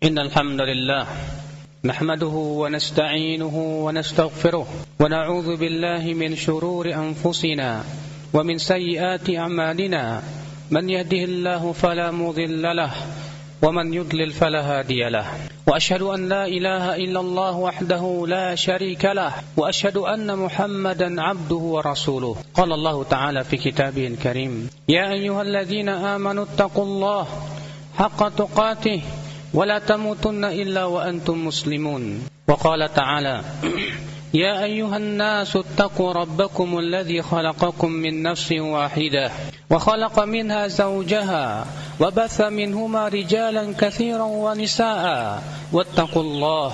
إن الحمد لله نحمده ونستعينه ونستغفره ونعوذ بالله من شرور أنفسنا ومن سيئات أعمالنا من يهده الله فلا مضل له ومن يضلل فلا هادي له وأشهد أن لا إله إلا الله وحده لا شريك له وأشهد أن محمدا عبده ورسوله قال الله تعالى في كتابه الكريم يا أيها الذين آمنوا اتقوا الله حق تقاته ولا تموتن إلا وأنتم مسلمون وقال تعالى يا أيها الناس اتقوا ربكم الذي خلقكم من نفس واحدة وخلق منها زوجها وبث منهما رجالا كثيرا ونساء واتقوا الله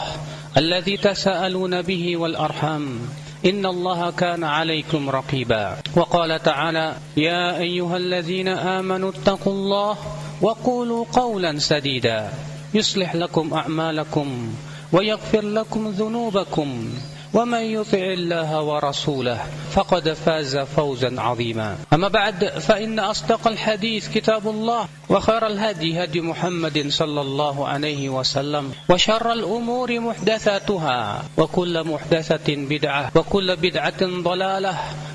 الذي تساءلون به والأرحام إن الله كان عليكم رقيبا وقال تعالى يا أيها الذين آمنوا اتقوا الله وقولوا قولا سديدا يصلح لكم أعمالكم ويغفر لكم ذنوبكم ومن يطع الله ورسوله فقد فاز فوزا عظيما أما بعد فإن أصدق الحديث كتاب الله وخير الهدي هدي محمد صلى الله عليه وسلم وشر الأمور محدثاتها وكل محدثة بدعة وكل بدعة ضلالة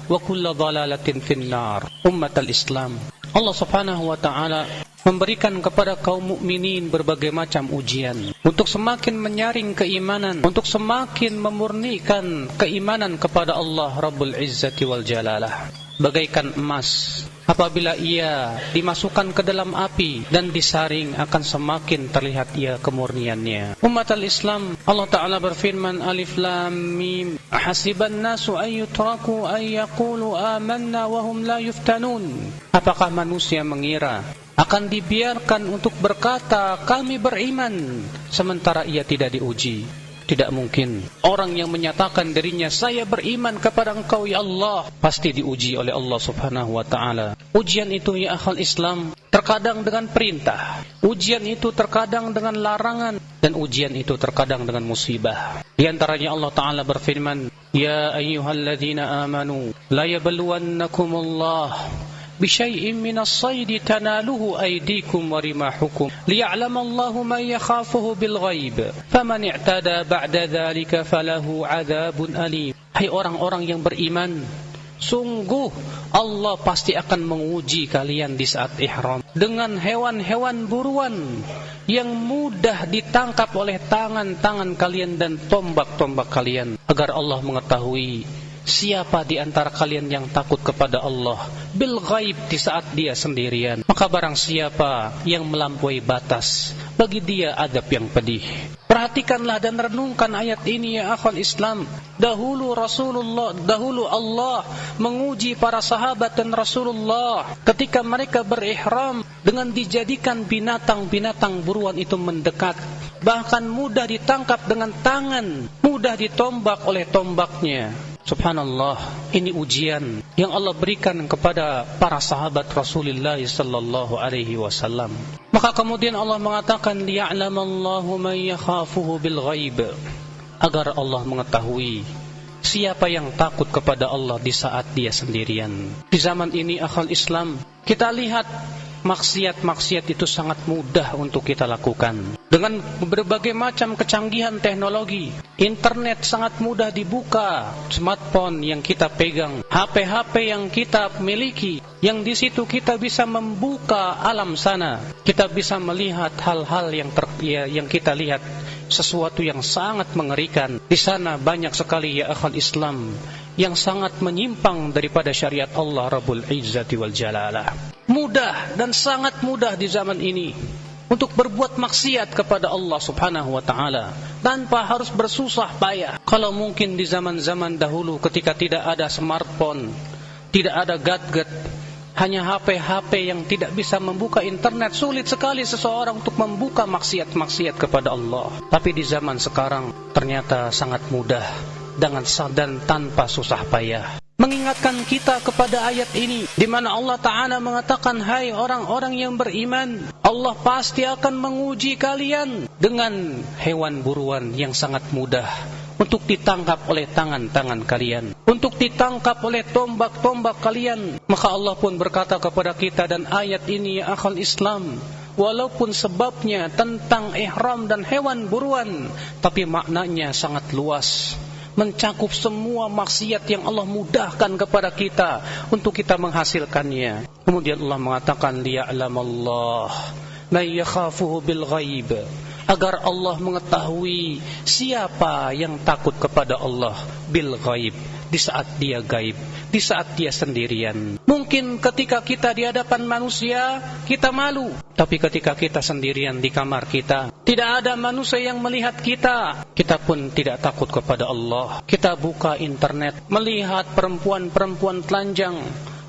وكل ضلالة في النار أمة الإسلام Allah subhanahu wa ta'ala memberikan kepada kaum mukminin berbagai macam ujian untuk semakin menyaring keimanan, untuk semakin memurnikan keimanan kepada Allah Rabbul Izzati wal Jalalah. Bagaikan emas, apabila ia dimasukkan ke dalam api dan disaring akan semakin terlihat ia kemurniannya. Umat al-Islam, Allah Ta'ala berfirman Alif Lam Mim Hasiban nasu ayyutraku ayyaqulu amanna wahum la yuftanun. Apakah manusia mengira akan dibiarkan untuk berkata kami beriman sementara ia tidak diuji? Tidak mungkin. Orang yang menyatakan dirinya saya beriman kepada Engkau ya Allah pasti diuji oleh Allah Subhanahu wa taala. Ujian itu ya akhal Islam terkadang dengan perintah, ujian itu terkadang dengan larangan, dan ujian itu terkadang dengan musibah. Di antaranya Allah Ta'ala berfirman ya ayyuhalladzina amanu la yabluwannakumullah بشيء من الصيد تناله أيديكم ورماحكم ليعلم الله من يخافه بالغيب فمن اعتدى بعد ذلك فله عذاب أليم. Hai orang-orang yang beriman, sungguh Allah pasti akan menguji kalian di saat ihram dengan hewan-hewan buruan yang mudah ditangkap oleh tangan-tangan kalian dan tombak-tombak kalian, agar Allah mengetahui siapa di antara kalian yang takut kepada Allah bil ghaib di saat dia sendirian. Maka barang siapa yang melampaui batas, bagi dia adab yang pedih. Perhatikanlah dan renungkan ayat ini ya akhwal Islam. Dahulu Allah menguji para sahabat dan Rasulullah ketika mereka berihram dengan dijadikan binatang-binatang buruan itu mendekat, bahkan mudah ditangkap dengan tangan, mudah ditombak oleh tombaknya. Subhanallah, ini ujian yang Allah berikan kepada para sahabat Rasulullah sallallahu alaihi wasallam. Maka kemudian Allah mengatakan liya'lamallahu man yakhafuhu bil ghaib, agar Allah mengetahui siapa yang takut kepada Allah di saat dia sendirian. Di zaman ini akhal Islam, kita lihat maksiat-maksiat itu sangat mudah untuk kita lakukan. Dengan berbagai macam kecanggihan teknologi, internet sangat mudah dibuka, smartphone yang kita pegang, HP-HP yang kita miliki, yang di situ kita bisa membuka alam sana. Kita bisa melihat hal-hal yang kita lihat, sesuatu yang sangat mengerikan. Di sana banyak sekali ya akhal Islam yang sangat menyimpang daripada syariat Allah Rabbul Izzati wal Jalalah. Mudah dan sangat mudah di zaman ini untuk berbuat maksiat kepada Allah Subhanahu wa ta'ala tanpa harus bersusah payah. Kalau mungkin di zaman-zaman dahulu ketika tidak ada smartphone, tidak ada gadget, hanya HP-HP yang tidak bisa membuka internet, sulit sekali seseorang untuk membuka maksiat-maksiat kepada Allah. Tapi di zaman sekarang ternyata sangat mudah dan tanpa susah payah. Mengingatkan kita kepada ayat ini di mana Allah Ta'ala mengatakan, hai orang-orang yang beriman, Allah pasti akan menguji kalian dengan hewan buruan yang sangat mudah untuk ditangkap oleh tangan-tangan kalian, untuk ditangkap oleh tombak-tombak kalian. Maka Allah pun berkata kepada kita, dan ayat ini ya akhal Islam walaupun sebabnya tentang ihram dan hewan buruan, tapi maknanya sangat luas, mencakup semua maksiat yang Allah mudahkan kepada kita untuk kita menghasilkannya. Kemudian Allah mengatakan liya'lamallah may yakhafuhu bil ghaib, agar Allah mengetahui siapa yang takut kepada Allah bil ghaib, di saat dia gaib, di saat dia sendirian. Mungkin ketika kita di hadapan manusia kita malu, tapi ketika kita sendirian di kamar kita, tidak ada manusia yang melihat kita, kita pun tidak takut kepada Allah. Kita buka internet, melihat perempuan-perempuan telanjang,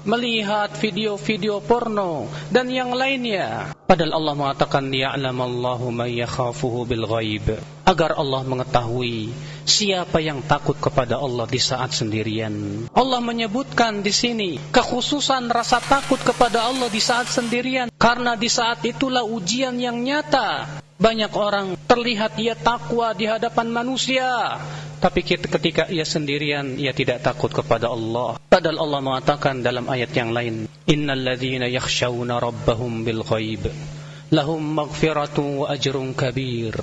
melihat video-video porno dan yang lainnya. Padahal Allah mengatakan ya'lamallahu may yakhafuhu bil ghaib, agar Allah mengetahui siapa yang takut kepada Allah di saat sendirian. Allah menyebutkan di sini kekhususan rasa takut kepada Allah di saat sendirian, karena di saat itulah ujian yang nyata. Banyak orang terlihat ia takwa di hadapan manusia, tapi ketika ia sendirian, ia tidak takut kepada Allah. Padahal Allah mengatakan dalam ayat yang lain, innal ladzina yakhshawna rabbahum bil ghaib lahum maghfiratun wa ajrun kabir.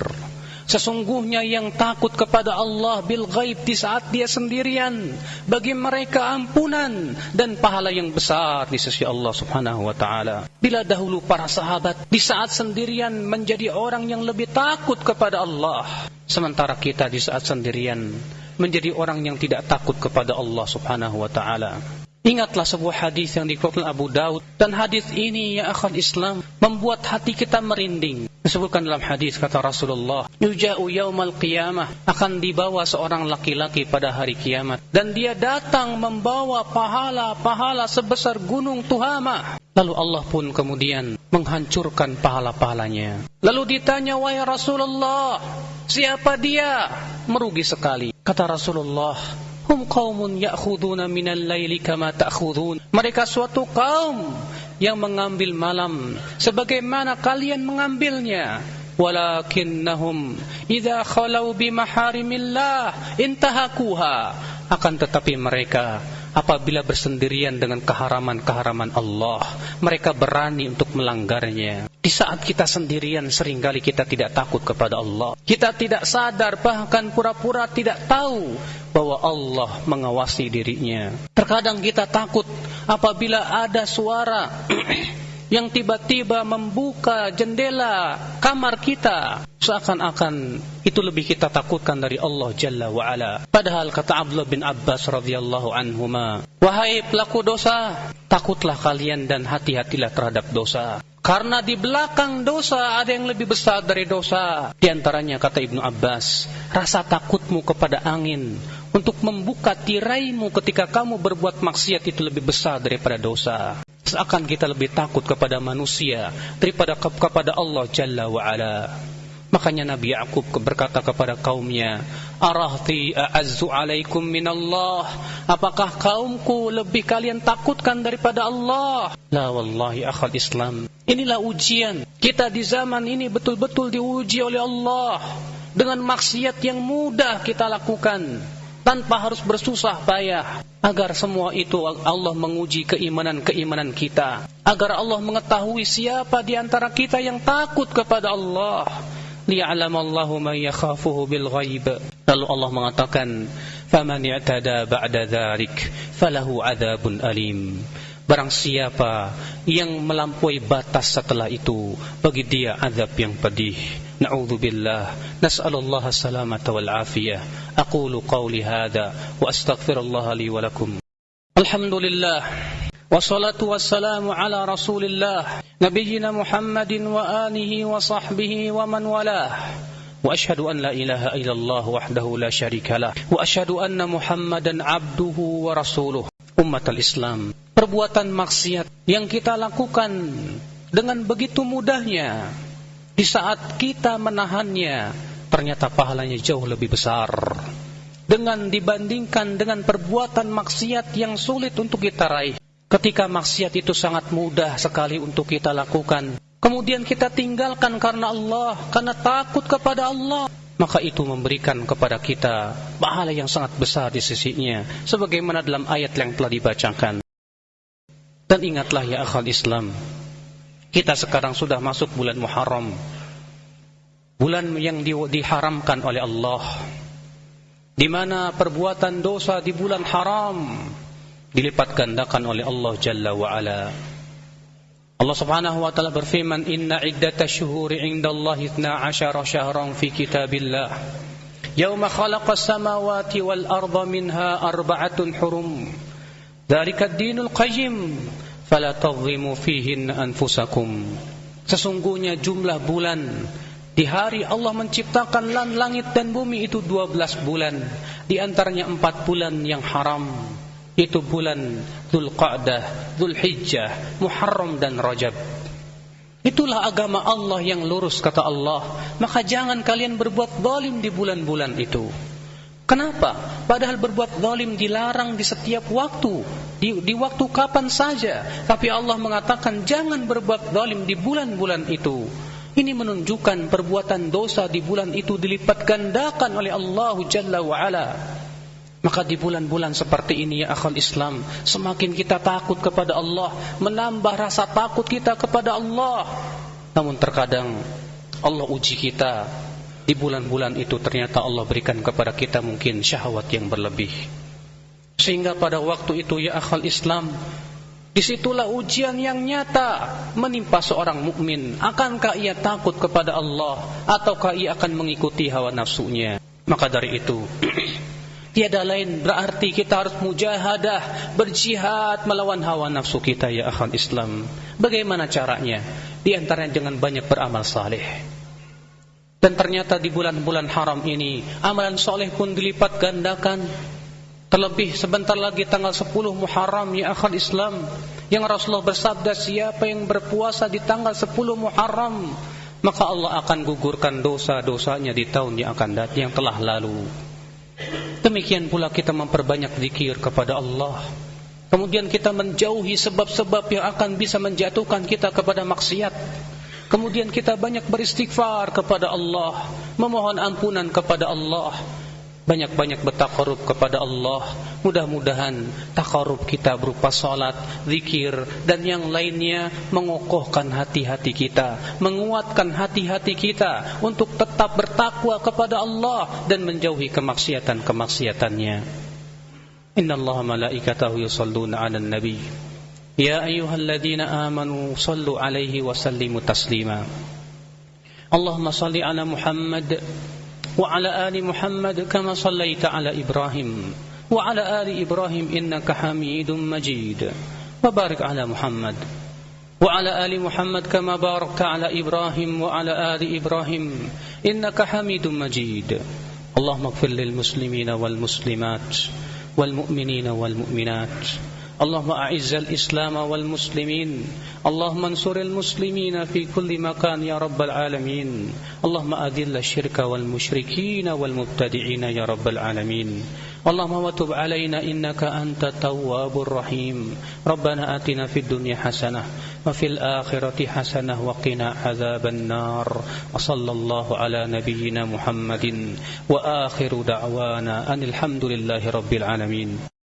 Sesungguhnya yang takut kepada Allah bil ghaib di saat dia sendirian, bagi mereka ampunan dan pahala yang besar di sisi Allah Subhanahu wa taala. Bila dahulu para sahabat di saat sendirian menjadi orang yang lebih takut kepada Allah, sementara kita di saat sendirian menjadi orang yang tidak takut kepada Allah Subhanahu wa taala. Ingatlah sebuah hadis yang dikeluarkan Abu Daud, dan hadis ini ya akhal Islam membuat hati kita merinding. Disebutkan dalam hadis, kata Rasulullah, yuja'u yaumal qiyamah, akan dibawa seorang laki-laki pada hari kiamat, dan dia datang membawa pahala-pahala sebesar gunung Tuhamah. Lalu Allah pun kemudian menghancurkan pahala-pahalanya. Lalu ditanya, wahai Rasulullah, siapa dia? Merugi sekali. Kata Rasulullah, hum qaumun ya'khuduna minal laili kama ta'khudun. Mereka suatu kaum yang mengambil malam sebagaimana kalian mengambilnya. Walakinnahum idza khalau bi maharimillah intahakuha. Akan tetapi mereka apabila bersendirian dengan keharaman-keharaman Allah, mereka berani untuk melanggarnya. Di saat kita sendirian, seringkali kita tidak takut kepada Allah. Kita tidak sadar, bahkan pura-pura tidak tahu bahwa Allah mengawasi dirinya. Terkadang kita takut apabila ada suara yang tiba-tiba membuka jendela kamar kita, seakan-akan itu lebih kita takutkan dari Allah Jalla wa'ala. Padahal kata Abdullah bin Abbas radhiyallahu anhuma, wahai pelaku dosa, takutlah kalian dan hati-hatilah terhadap dosa, karena di belakang dosa ada yang lebih besar dari dosa. Di antaranya kata Ibnu Abbas, rasa takutmu kepada angin untuk membuka tiraimu ketika kamu berbuat maksiat itu lebih besar daripada dosa. Seakan kita lebih takut kepada manusia daripada kepada Allah Jalla wa'ala. Makanya Nabi Ya'qub berkata kepada kaumnya, arahti a'azzu alaikum minallah, apakah kaumku lebih kalian takutkan daripada Allah? La wallahi akhal Islam, inilah ujian kita di zaman ini, betul-betul diuji oleh Allah dengan maksiat yang mudah kita lakukan tanpa harus bersusah payah. Agar semua itu Allah menguji keimanan kita, agar Allah mengetahui siapa di antara kita yang takut kepada Allah. Liya'lamallahu man yakhafuhu bil ghaib. Lalu Allah mengatakan, faman i'tada ba'da dzalik falahu adzabun alim. Barang siapa yang melampaui batas setelah itu, bagi dia azab yang pedih. Na'udzubillah, nas'alullaha salamata wal afiyah. Aqulu qawli hadha wa astaghfirullah li wa lakum. Alhamdulillah, wassalatu wassalamu ala rasulillah, nabiyyina Muhammadin wa alihi wa sahbihi wa man walah. Wa ashhadu an la ilaha illallah wahdahu la syarika lah, wa ashhadu anna Muhammadan abduhu wa rasuluh. Ummatul Islam, perbuatan maksiat yang kita lakukan dengan begitu mudahnya, di saat kita menahannya, ternyata pahalanya jauh lebih besar dengan dibandingkan dengan perbuatan maksiat yang sulit untuk kita raih. Ketika maksiat itu sangat mudah sekali untuk kita lakukan, kemudian kita tinggalkan karena Allah, karena takut kepada Allah, maka itu memberikan kepada kita pahala yang sangat besar di sisinya, sebagaimana dalam ayat yang telah dibacakan. Dan ingatlah ya akhal Islam, Kita sekarang sudah masuk bulan Muharram, bulan yang diharamkan oleh Allah, di mana perbuatan dosa di bulan haram dilipat gandakan oleh Allah Jalla wa Ala. Allah Subhanahu wa taala berfirman, "Inna iddatash syuhuri 'indallahi 12 syahran fi kitabillah, yauma khalaqas samawati wal arda minha arba'atun hurum. Dzalika ad-dinul qayyim, fala tadhlimu fihinna anfusakum." Sesungguhnya jumlah bulan di hari Allah menciptakan langit dan bumi itu 12 bulan. Di antaranya 4 bulan yang haram, itu bulan Dzulqa'dah, Dzulhijjah, Muharram dan Rajab. Itulah agama Allah yang lurus, kata Allah. Maka jangan kalian berbuat zalim di bulan-bulan itu. Kenapa? Padahal berbuat zalim dilarang di setiap waktu, di waktu kapan saja. Tapi Allah mengatakan jangan berbuat zalim di bulan-bulan itu. Ini menunjukkan perbuatan dosa di bulan itu dilipat gandakan oleh Allah Jalla wa Ala. Maka di bulan-bulan seperti ini ya akhal Islam, semakin kita takut kepada Allah, menambah rasa takut kita kepada Allah. Namun terkadang Allah uji kita. Di bulan-bulan itu ternyata Allah berikan kepada kita mungkin syahwat yang berlebih. Sehingga pada waktu itu ya akhal Islam, disitulah ujian yang nyata menimpa seorang mukmin. Akankah ia takut kepada Allah, ataukah ia akan mengikuti hawa nafsunya? Maka dari itu tiada lain berarti kita harus mujahadah, berjihad melawan hawa nafsu kita ya akhal Islam. Bagaimana caranya? Di antaranya dengan banyak beramal saleh. Dan ternyata di bulan-bulan haram ini amalan saleh pun dilipat gandakan. Terlebih sebentar lagi tanggal 10 Muharram ya akhal Islam, yang Rasulullah bersabda, siapa yang berpuasa di tanggal 10 Muharram, maka Allah akan gugurkan dosa-dosanya di tahun yang akan datang, yang telah lalu. Demikian pula kita memperbanyak zikir kepada Allah. Kemudian kita menjauhi sebab-sebab yang akan bisa menjatuhkan kita kepada maksiat. Kemudian kita banyak beristighfar kepada Allah, memohon ampunan kepada Allah, banyak-banyak bertaqarrub kepada Allah. Mudah-mudahan taqarrub kita berupa salat, zikir dan yang lainnya mengokohkan hati-hati kita, menguatkan hati-hati kita untuk tetap bertakwa kepada Allah dan menjauhi kemaksiatan-kemaksiatannya. Innallaha malaikatahu yusholluna 'alan nabi. Ya ayyuhalladzina amanu shallu 'alaihi wa sallimu taslima. Allahumma shalli 'ala Muhammad وعلى آل محمد كما صليت على إبراهيم وعلى آل إبراهيم إنك حميد مجيد وبارك على محمد وعلى آل محمد كما باركت على إبراهيم وعلى آل إبراهيم إنك حميد مجيد اللهم اغفر للمسلمين والمسلمات والمؤمنين والمؤمنات اللهم أعز الإسلام والمسلمين اللهم انصر المسلمين في كل مكان يا رب العالمين اللهم أذل الشرك والمشركين والمبتدعين يا رب العالمين اللهم وتب علينا إنك أنت التواب الرحيم ربنا آتنا في الدنيا حسنة وفي الآخرة حسنة وقنا عذاب النار وصلى الله على نبينا محمد وآخر دعوانا أن الحمد لله رب العالمين.